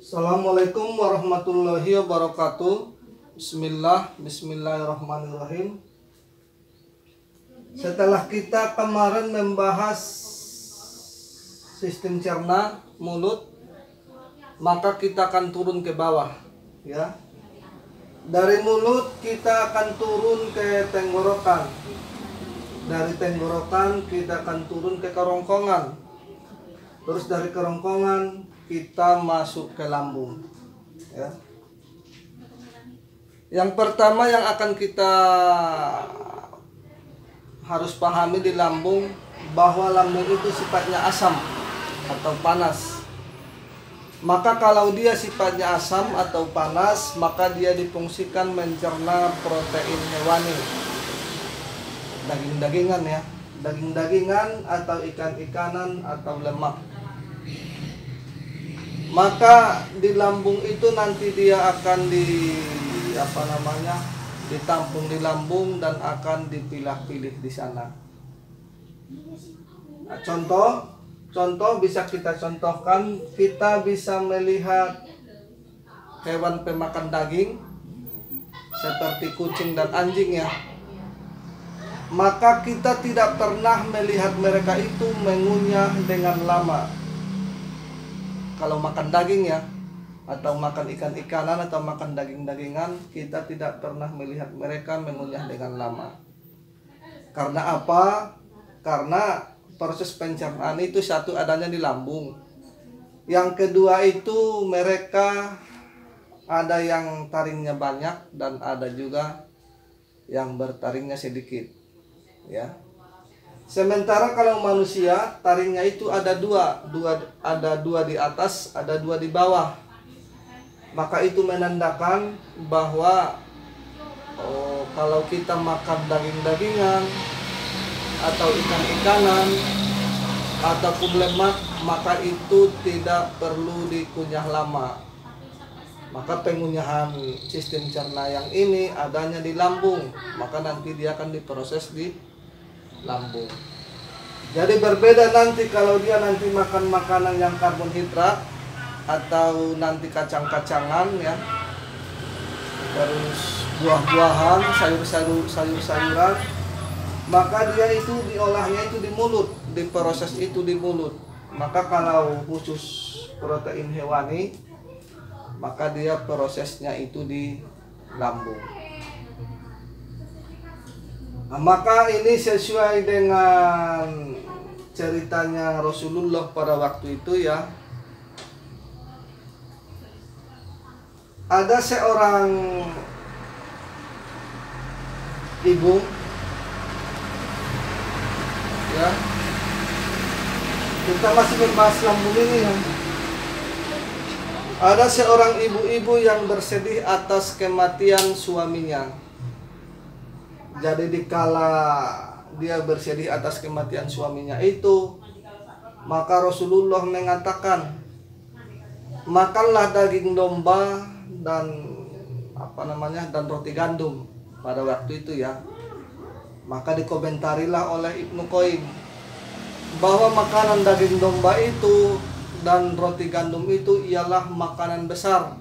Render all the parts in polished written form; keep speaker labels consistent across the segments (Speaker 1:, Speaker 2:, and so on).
Speaker 1: Assalamualaikum warahmatullahi wabarakatuh. Bismillahirrahmanirrahim. Setelah kita kemarin membahas sistem cerna mulut, maka kita akan turun ke bawah, ya. Dari mulut kita akan turun ke tenggorokan. Dari tenggorokan kita akan turun ke kerongkongan. Terus dari kerongkongan kita masuk ke lambung, ya. Yang pertama yang akan kita harus pahami di lambung, bahwa lambung itu sifatnya asam atau panas. Maka kalau dia sifatnya asam atau panas, maka dia difungsikan mencerna protein hewani, daging-dagingan, ya, daging-dagingan atau ikan-ikanan atau lemak. Maka di lambung itu nanti dia akan ditampung di lambung dan akan dipilah-pilih di sana. Nah, contoh bisa kita contohkan, kita bisa melihat hewan pemakan daging seperti kucing dan anjing, ya. Maka kita tidak pernah melihat mereka itu mengunyah dengan lama. Kalau makan daging, ya, atau makan ikan-ikanan atau makan daging-dagingan, kita tidak pernah melihat mereka mengunyah dengan lama. Karena apa? Karena proses pencernaan itu satu adanya di lambung. Yang kedua itu mereka ada yang taringnya banyak dan ada juga yang bertaringnya sedikit, ya. Sementara kalau manusia taringnya itu ada dua di atas, ada dua di bawah. Maka itu menandakan bahwa kalau kita makan daging-dagingan atau ikan-ikanan ataupun lemak, maka itu tidak perlu dikunyah lama. Maka pengunyahan sistem cerna yang ini adanya di lambung, maka nanti dia akan diproses di lambung. Jadi berbeda nanti kalau dia nanti makan makanan yang karbohidrat atau nanti kacang-kacangan, ya, terus buah-buahan, sayur-sayuran, maka dia itu diolahnya itu di mulut, diproses itu di mulut. Maka kalau khusus protein hewani, maka dia prosesnya itu di lambung. Nah, maka ini sesuai dengan ceritanya Rasulullah pada waktu itu, ya. Ada seorang ibu, ya. Kita masih membahas lambung ini, ya. Ada seorang ibu-ibu yang bersedih atas kematian suaminya. Jadi dikala dia bersedih atas kematian suaminya itu, maka Rasulullah mengatakan, makanlah daging domba dan dan roti gandum pada waktu itu, ya. Maka dikomentarilah oleh Ibnu Qayyim bahwa makanan daging domba itu dan roti gandum itu ialah makanan besar.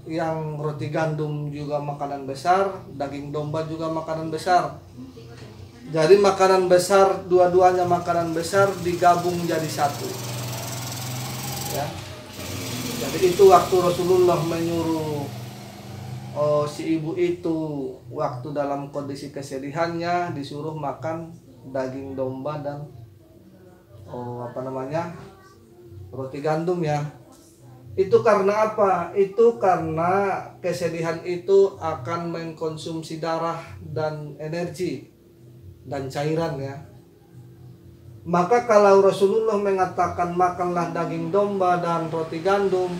Speaker 1: Yang roti gandum juga makanan besar, daging domba juga makanan besar. Jadi makanan besar, dua-duanya makanan besar digabung jadi satu, ya. Jadi itu waktu Rasulullah menyuruh si ibu itu waktu dalam kondisi kesedihannya disuruh makan daging domba dan roti gandum, ya. Itu karena apa? Itu karena kesedihan itu akan mengkonsumsi darah dan energi dan cairan, ya. Maka kalau Rasulullah mengatakan makanlah daging domba dan roti gandum,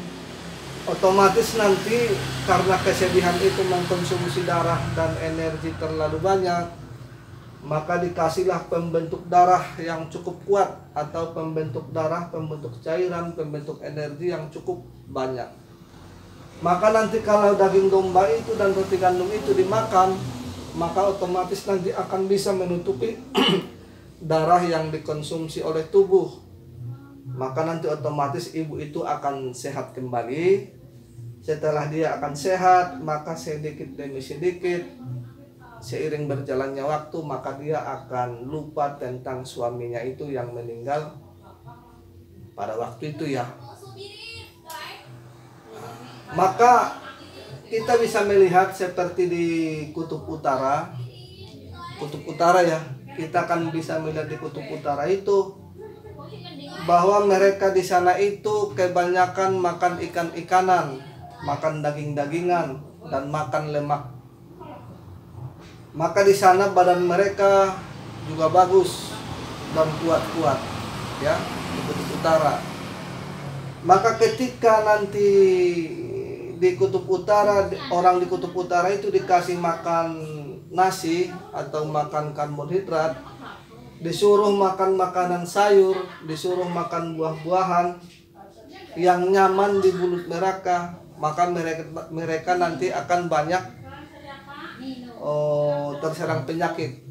Speaker 1: otomatis nanti karena kesedihan itu mengkonsumsi darah dan energi terlalu banyak, maka dikasihlah pembentuk darah yang cukup kuat atau pembentuk darah, pembentuk cairan, pembentuk energi yang cukup banyak. Maka nanti kalau daging domba itu dan roti gandum itu dimakan, maka otomatis nanti akan bisa menutupi darah yang dikonsumsi oleh tubuh. maka nanti otomatis ibu itu akan sehat kembali. Setelah dia akan sehat, maka sedikit demi sedikit seiring berjalannya waktu, maka dia akan lupa tentang suaminya itu yang meninggal pada waktu itu ya. Maka kita bisa melihat seperti di kutub utara ya, kita akan bisa melihat di kutub utara itu bahwa mereka di sana itu kebanyakan makan ikan-ikanan, makan daging-dagingan, dan makan lemak. Maka di sana badan mereka juga bagus dan kuat-kuat ya, di kutub utara. Maka ketika nanti di kutub utara, orang di kutub utara itu dikasih makan nasi atau makan karbohidrat, disuruh makan makanan sayur, disuruh makan buah-buahan yang nyaman di mulut mereka, maka mereka nanti akan banyak terserang penyakit.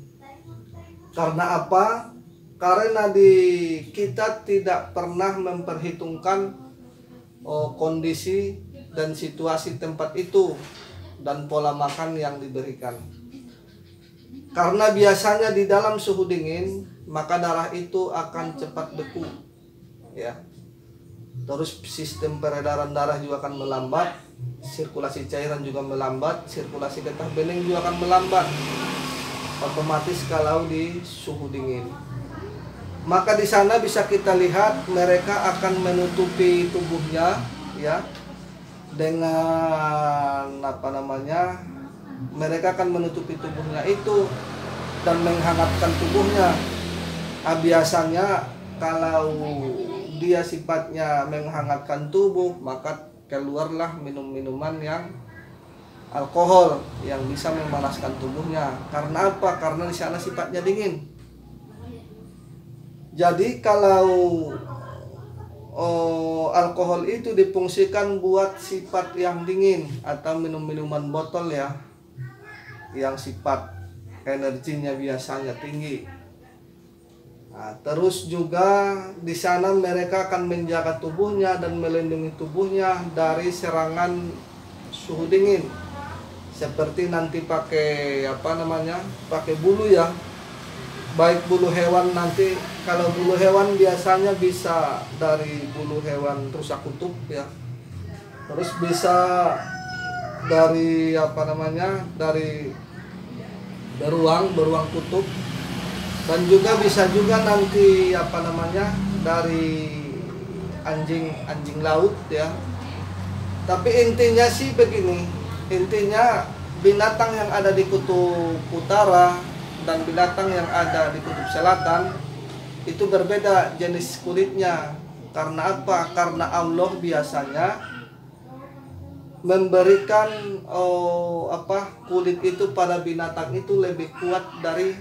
Speaker 1: Karena apa? Karena kita tidak pernah memperhitungkan kondisi dan situasi tempat itu dan pola makan yang diberikan. Karena biasanya di dalam suhu dingin, maka darah itu akan cepat beku ya. Terus sistem peredaran darah juga akan melambat, sirkulasi cairan juga melambat, sirkulasi getah bening juga akan melambat otomatis kalau di suhu dingin. Maka di sana bisa kita lihat mereka akan menutupi tubuhnya ya, dengan mereka akan menutupi tubuhnya itu dan menghangatkan tubuhnya. Biasanya kalau dia sifatnya menghangatkan tubuh, maka keluarlah minum-minuman yang alkohol yang bisa memanaskan tubuhnya. Karena apa? Karena di sana sifatnya dingin. Jadi kalau alkohol itu difungsikan buat sifat yang dingin atau minum-minuman botol ya, yang sifat energinya biasanya tinggi. Nah, terus juga di sana mereka akan menjaga tubuhnya dan melindungi tubuhnya dari serangan suhu dingin. Seperti nanti pakai pakai bulu ya. Baik bulu hewan nanti, kalau bulu hewan biasanya bisa dari bulu hewan rusa kutub ya. Terus bisa dari dari beruang kutub, dan juga bisa juga nanti dari anjing laut ya. Tapi intinya sih begini, intinya binatang yang ada di kutub utara dan binatang yang ada di kutub selatan itu berbeda jenis kulitnya. Karena apa? Karena Allah biasanya memberikan kulit itu pada binatang itu lebih kuat dari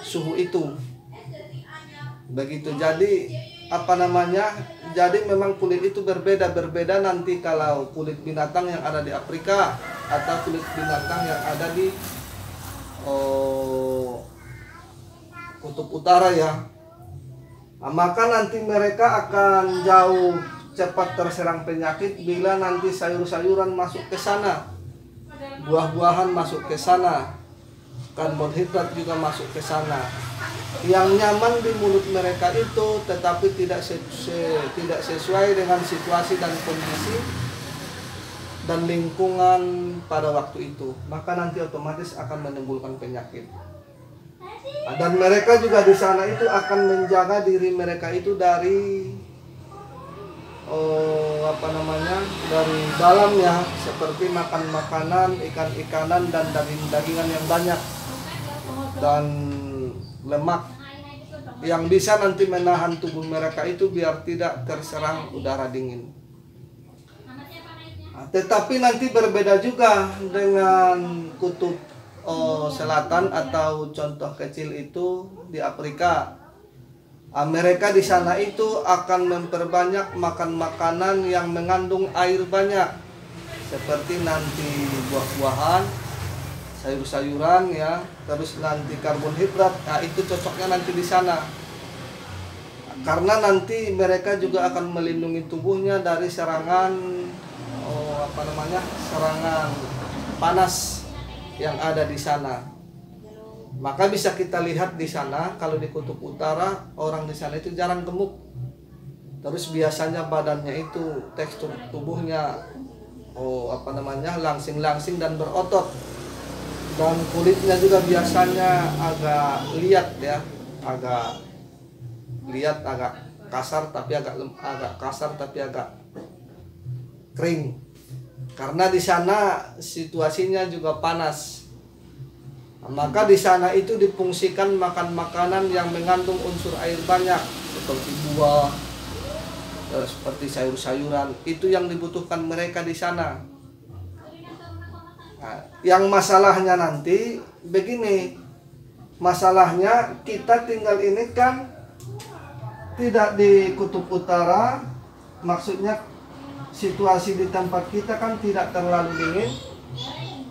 Speaker 1: suhu itu. Begitu. Jadi jadi memang kulit itu berbeda nanti kalau kulit binatang yang ada di Afrika atau kulit binatang yang ada di kutub utara ya. Maka nanti mereka akan jauh cepat terserang penyakit bila nanti sayur-sayuran masuk ke sana, buah-buahan masuk ke sana, karbohidrat juga masuk ke sana. Yang nyaman di mulut mereka itu tetapi tidak sesuai dengan situasi dan kondisi dan lingkungan pada waktu itu, maka nanti otomatis akan menimbulkan penyakit. Dan mereka juga di sana itu akan menjaga diri mereka itu dari dari dalamnya, seperti makan makanan, ikan-ikanan dan daging-dagingan yang banyak dan lemak yang bisa nanti menahan tubuh mereka itu biar tidak terserang udara dingin. Tetapi nanti berbeda juga dengan kutub selatan atau contoh kecil itu di Afrika. Mereka di sana itu akan memperbanyak makan makanan yang mengandung air banyak, seperti nanti buah-buahan, sayur-sayuran ya, terus nanti karbohidrat. Itu cocoknya nanti di sana. karena nanti mereka juga akan melindungi tubuhnya dari serangan serangan panas yang ada di sana. Maka bisa kita lihat di sana, kalau di kutub utara orang di sana itu jarang gemuk. Terus biasanya badannya itu tekstur tubuhnya langsing-langsing dan berotot. Dan kulitnya juga biasanya agak liat ya, agak kasar tapi agak kering. Karena di sana situasinya juga panas. Maka di sana itu difungsikan makan makanan yang mengandung unsur air banyak, seperti buah, seperti sayur-sayuran. Itu yang dibutuhkan mereka di sana. Nah, yang masalahnya nanti begini, masalahnya kita tinggal ini kan tidak di kutub utara, maksudnya situasi di tempat kita kan tidak terlalu dingin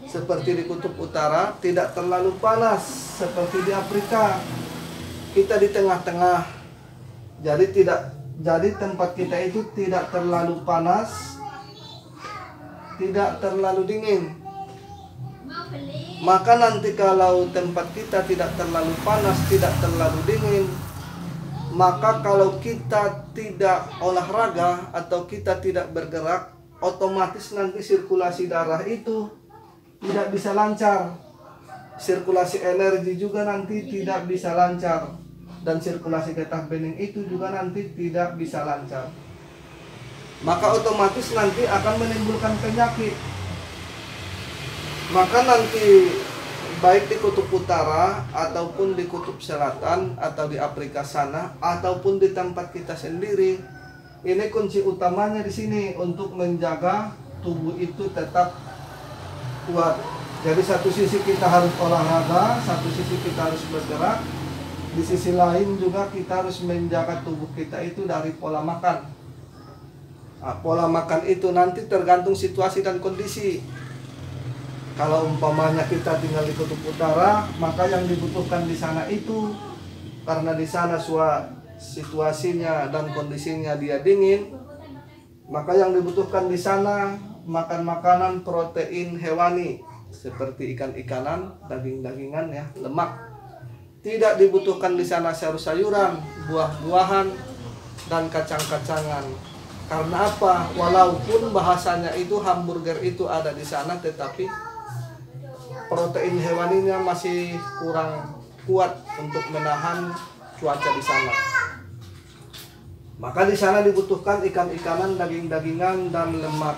Speaker 1: seperti di kutub utara, tidak terlalu panas seperti di Afrika. Kita di tengah-tengah. Jadi tempat kita itu tidak terlalu panas, tidak terlalu dingin. Maka nanti kalau tempat kita tidak terlalu panas, tidak terlalu dingin, maka kalau kita tidak olahraga atau kita tidak bergerak, otomatis nanti sirkulasi darah itu tidak bisa lancar. Sirkulasi energi juga nanti tidak bisa lancar. Dan sirkulasi getah bening itu juga nanti tidak bisa lancar. Maka otomatis nanti akan menimbulkan penyakit. Maka nanti baik di kutub utara ataupun di kutub selatan atau di Afrika sana ataupun di tempat kita sendiri, ini kunci utamanya di sini untuk menjaga tubuh itu tetap kuat. Jadi satu sisi kita harus olahraga, satu sisi kita harus bergerak, di sisi lain juga kita harus menjaga tubuh kita itu dari pola makan. Nah, pola makan itu nanti tergantung situasi dan kondisi. Kalau umpamanya kita tinggal di kutub utara, maka yang dibutuhkan di sana itu, karena di sana situasinya dan kondisinya dia dingin, maka yang dibutuhkan di sana makan makanan protein hewani seperti ikan-ikanan, daging-dagingan ya, lemak. Tidak dibutuhkan di sana sayur-sayuran, buah-buahan dan kacang-kacangan. Karena apa? Walaupun bahasanya itu hamburger itu ada di sana, tetapi protein hewaninya masih kurang kuat untuk menahan cuaca di sana. Maka di sana dibutuhkan ikan-ikanan, daging-dagingan dan lemak.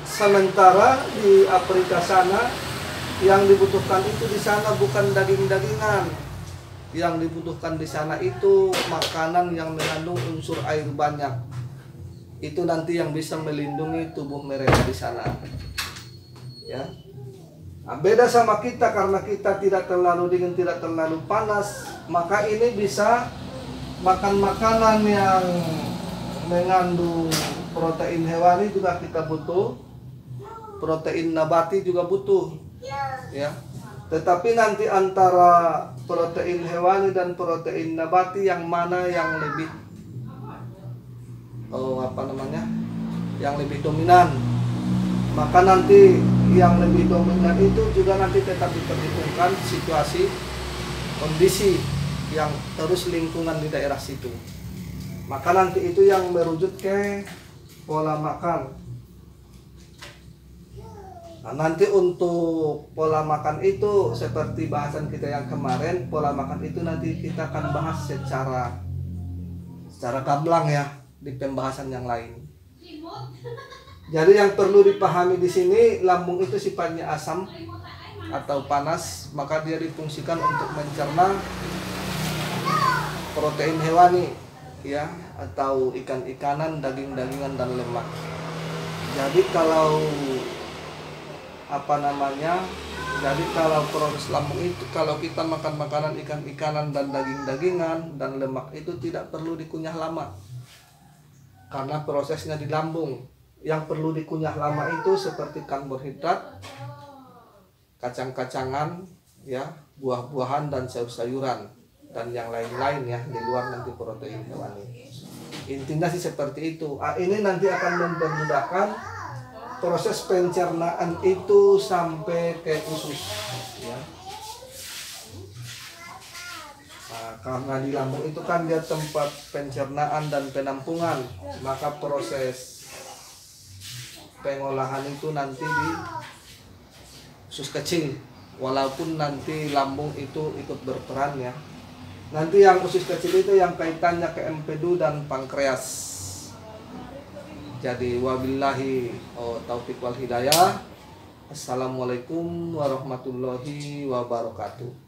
Speaker 1: Sementara di Afrika sana yang dibutuhkan itu di sana bukan daging-dagingan. Yang dibutuhkan di sana itu makanan yang mengandung unsur air banyak. Itu nanti yang bisa melindungi tubuh mereka di sana. Ya. Nah, beda sama kita, karena kita tidak terlalu dingin, tidak terlalu panas, maka ini bisa makan makanan yang mengandung protein hewani juga kita butuh, protein nabati juga butuh, ya. Tetapi nanti antara protein hewani dan protein nabati yang mana yang lebih yang lebih dominan? Maka nanti yang lebih dominan itu juga nanti tetap diperhitungkan situasi, kondisi yang terus lingkungan di daerah situ. Maka nanti itu yang merujuk ke pola makan. Nah, nanti untuk pola makan itu seperti bahasan kita yang kemarin, pola makan itu nanti kita akan bahas secara gamblang ya di pembahasan yang lain. Jadi yang perlu dipahami di sini, lambung itu sifatnya asam atau panas, maka dia difungsikan untuk mencerna protein hewani ya, atau ikan-ikanan, daging-dagingan dan lemak. Jadi kalau kalau proses lambung itu, kalau kita makan makanan ikan-ikanan dan daging-dagingan dan lemak itu tidak perlu dikunyah lama, karena prosesnya di lambung. Yang perlu dikunyah lama itu seperti karbohidrat, kacang-kacangan, ya, buah-buahan dan sayur-sayuran. dan yang lain-lain ya, di luar nanti protein hewani. Intinya sih seperti itu. Ini nanti akan mempermudahkan proses pencernaan itu sampai ke usus ya. Nah, karena di lambung itu kan dia tempat pencernaan dan penampungan, maka proses pengolahan itu nanti di usus kecil, walaupun nanti lambung itu ikut berperan ya. Nanti yang usus kecil itu yang kaitannya ke empedu dan pankreas. Jadi wabillahi taufiq wal hidayah. Assalamualaikum warahmatullahi wabarakatuh.